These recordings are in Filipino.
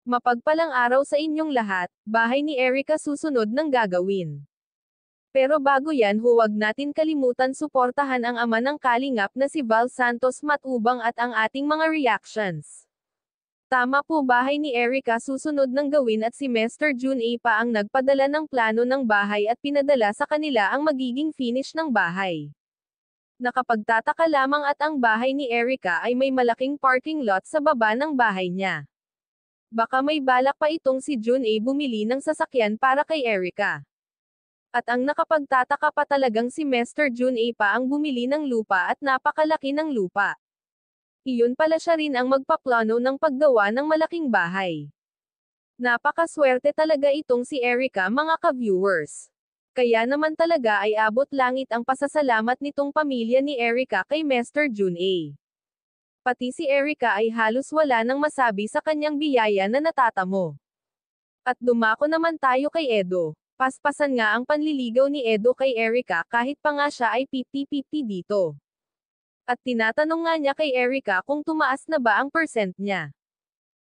Mapagpalang araw sa inyong lahat, bahay ni Erica susunod ng gagawin. Pero bago yan huwag natin kalimutan suportahan ang ama ng Kalingap na si Val Santos Matubang at ang ating mga reactions. Tama po, bahay ni Erica susunod ng gawin at si Mr. June A pa ang nagpadala ng plano ng bahay at pinadala sa kanila ang magiging finish ng bahay. Nakapagtataka lamang at ang bahay ni Erica ay may malaking parking lot sa baba ng bahay niya. Baka may balak pa itong si June A bumili ng sasakyan para kay Erica. At ang nakapagtataka pa talagang si Mr. June A pa ang bumili ng lupa at napakalaki ng lupa. Iyon pala siya rin ang magpaplano ng paggawa ng malaking bahay. Napakaswerte talaga itong si Erica, mga ka-viewers. Kaya naman talaga ay abot langit ang pasasalamat nitong pamilya ni Erica kay Mr. June A. Pati si Erica ay halos wala nang masabi sa kanyang biyaya na natatamo. At dumako naman tayo kay Edo. Paspasan nga ang panliligaw ni Edo kay Erica kahit pa nga siya ay 50-50 dito. At tinatanong nga niya kay Erica kung tumaas na ba ang percent niya.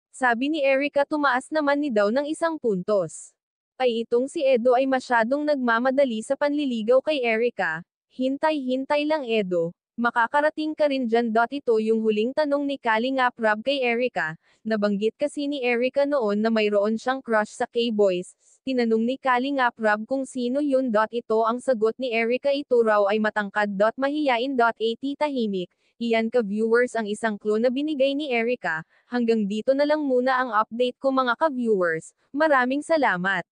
Sabi ni Erica tumaas naman ni daw ng 1 puntos. Ay itong si Edo ay masyadong nagmamadali sa panliligaw kay Erica. Hintay-hintay lang Edo. Makakarating ka rin dyan. Ito yung huling tanong ni Kalingap Rob kay Erica. Nabanggit kasi ni Erica noon na mayroon siyang crush sa K-Boys. Tinanong ni Kalingap Rob kung sino yun. Ito ang sagot ni Erica, ito raw ay matangkad. Mahiyain. Tahimik. Iyan ka-viewers ang isang clue na binigay ni Erica. Hanggang dito na lang muna ang update ko, mga ka-viewers. Maraming salamat.